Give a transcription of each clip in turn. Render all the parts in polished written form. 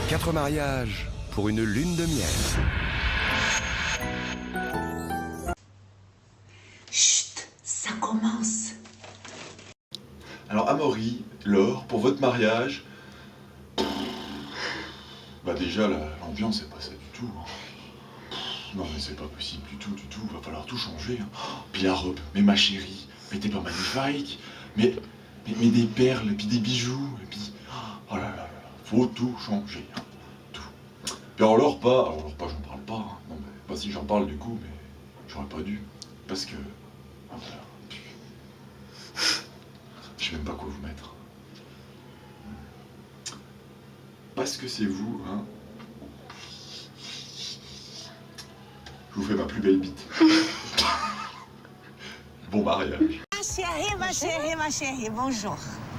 4 mariages pour une lune de miel. Chut, ça commence. Alors Amaury, Laure, pour votre mariage, bah déjà l'ambiance c'est pas ça du tout. Non mais c'est pas possible du tout, va falloir tout changer. Puis la robe, mais ma chérie, mais t'es pas magnifique, mais des perles, et puis des bijoux, et puis... Oh là là là, faut tout changer, tout. Puis alors Laure pas, j'en parle pas, non mais, bah si j'en parle du coup, mais j'aurais pas dû, parce que... Voilà. Je sais même pas quoi vous mettre. Parce que c'est vous, hein. Je vous fais ma plus belle bite. Bon mariage. Ma chérie, bonjour.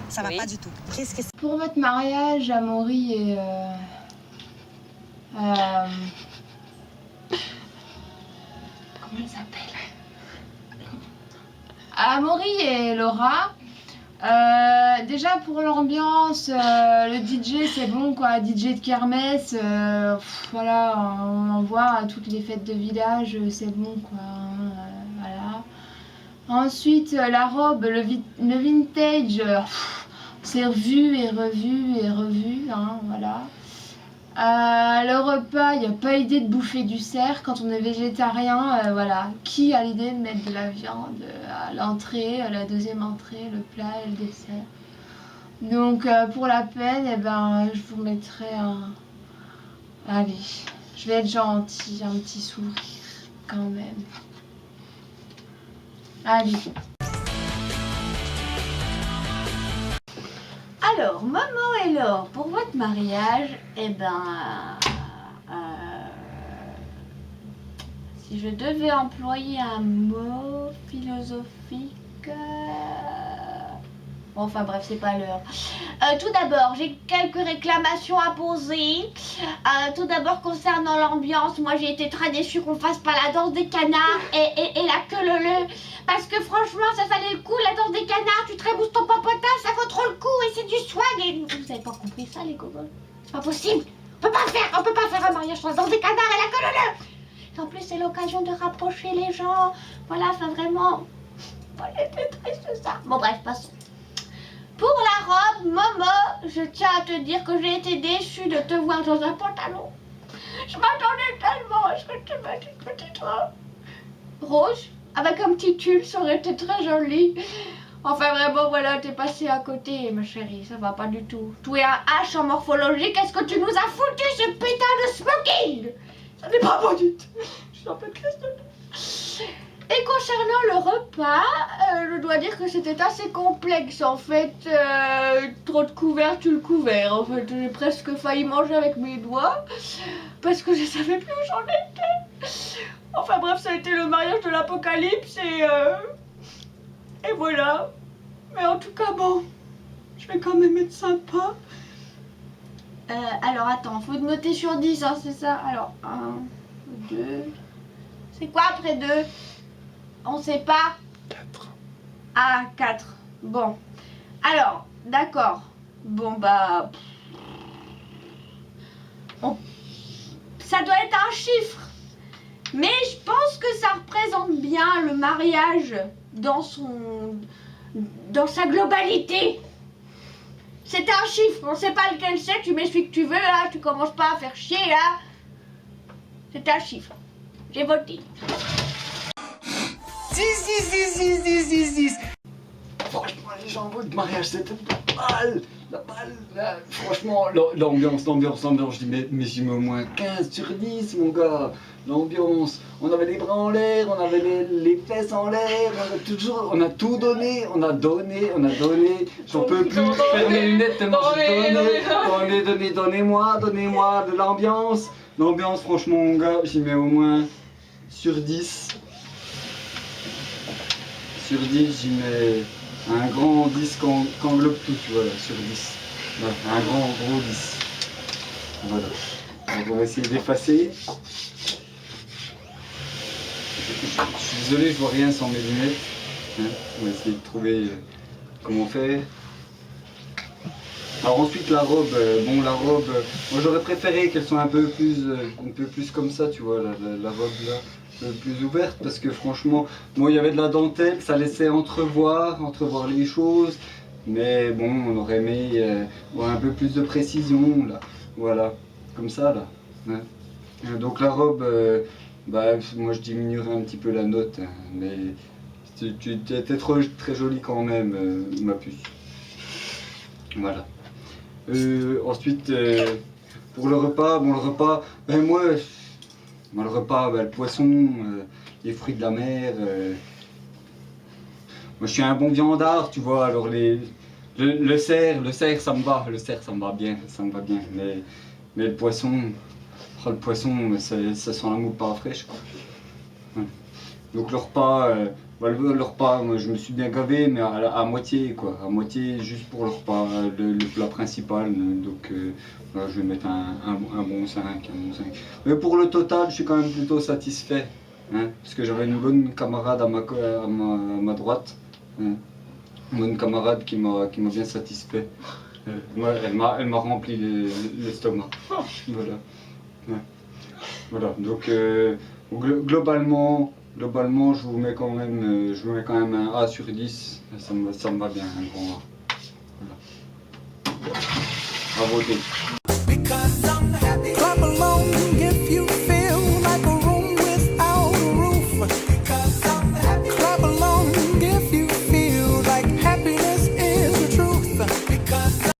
Ça va pas du tout. Qu'est-ce que c'est? Pour votre mariage, Amaury et... comment elle s'appelle? Amaury et Laura. Déjà pour l'ambiance, le DJ c'est bon quoi, DJ de kermesse, voilà, on en voit à toutes les fêtes de village, c'est bon quoi, voilà. Ensuite la robe, le vintage, c'est revu et revu et revu, hein, voilà. Le repas, il n'y a pas idée de bouffer du cerf quand on est végétarien, voilà. Qui a l'idée de mettre de la viande à l'entrée, à la deuxième entrée, le plat et le dessert? Donc pour la peine, eh ben, je vous mettrai un... Allez, je vais être gentille, un petit sourire quand même. Allez. Alors, maman et Laure, pour votre mariage, eh ben, si je devais employer un mot philosophique, bon, enfin bref, c'est pas l'heure. Tout d'abord, j'ai quelques réclamations à poser. Tout d'abord, concernant l'ambiance, moi j'ai été très déçue qu'on fasse pas la danse des canards et la queue leu. Parce que franchement, ça valait le coup, la danse des canards, tu trémousses ton papotage, ça vaut trop le coup et c'est du swag. Et vous avez pas compris ça, les gogos? C'est pas possible. On peut pas faire un mariage sur la danse des canards et la queue leu. En plus, c'est l'occasion de rapprocher les gens. Voilà, enfin vraiment, voilà, j'étais triste de ça. Bon bref, passons. Pour la robe, Momo, je tiens à te dire que j'ai été déçue de te voir dans un pantalon. Je m'attendais tellement à ce que tu mettes une petite robe rouge avec un petit tulle, ça aurait été très joli. Enfin vraiment, voilà, t'es passé à côté, ma chérie, ça va pas du tout. Tout est un H en morphologie, qu'est-ce que tu nous as foutu ce putain de smoking? Ça n'est pas bon du tout. Je suis un peu triste. Et concernant le repas, je dois dire que c'était assez complexe en fait. Trop de couverts, tu le couvert. En fait, j'ai presque failli manger avec mes doigts parce que je savais plus où j'en étais. Enfin bref, ça a été le mariage de l'apocalypse et voilà. Mais en tout cas, bon, je vais quand même être sympa. Alors attends, faut noter sur 10, hein, c'est ça? Alors, 1, 2... C'est quoi après 2? On sait pas? 4. Ah, 4. Bon. Alors, d'accord. Bon, bah... Ça doit être un chiffre. Mais je pense que ça représente bien le mariage dans sa globalité. C'est un chiffre. On sait pas lequel c'est. Tu mets celui que tu veux, là. Tu commences pas à faire chier, là. C'est un chiffre. J'ai voté. 10. Franchement, les gens, votre mariage, c'était la balle, là. Franchement, l'ambiance, je dis, mais j'y mets au moins 15 sur 10, mon gars. L'ambiance, on avait les bras en l'air, on avait les fesses en l'air, on a tout donné, on a donné. J'en peux plus, ferme les lunettes tellement j'ai donné. Donnez-moi de l'ambiance. L'ambiance, franchement, mon gars, j'y mets au moins sur 10. Sur 10, j'y mets un grand 10 qu'englobe tout, tu vois, là, sur 10. Voilà, un gros 10. Voilà. Donc on va essayer d'effacer. Je suis désolé, je vois rien sans mes lunettes. Hein, on va essayer de trouver comment faire. Alors ensuite la robe, moi j'aurais préféré qu'elle soit un peu plus comme ça, tu vois, la robe là, un peu plus ouverte, parce que franchement, bon il y avait de la dentelle, ça laissait entrevoir les choses, mais bon on aurait aimé voir un peu plus de précision là, voilà, comme ça là. Hein. Donc la robe, moi je diminuerais un petit peu la note, hein, mais tu étais très jolie quand même, ma puce. Voilà. Ensuite, pour le repas, le repas, le poisson, les fruits de la mer. Moi, je suis un bon viandard, tu vois. Alors le cerf, ça me va, bien, mais le poisson, ça sent la moupe pas fraîche, quoi. Ouais. Donc le repas. Le repas, moi je me suis bien gavé, mais à moitié quoi, à moitié juste pour le repas, le plat principal, donc voilà, je vais mettre un bon 5, Mais pour le total, je suis quand même plutôt satisfait, hein, parce que j'avais une bonne camarade à ma droite, hein, une bonne camarade qui m'a bien satisfait. Elle m'a rempli l'estomac, voilà. Ouais. Voilà, donc globalement, je vous mets quand même un A sur 10. Ça me va bien, un grand A. Voilà. À voter.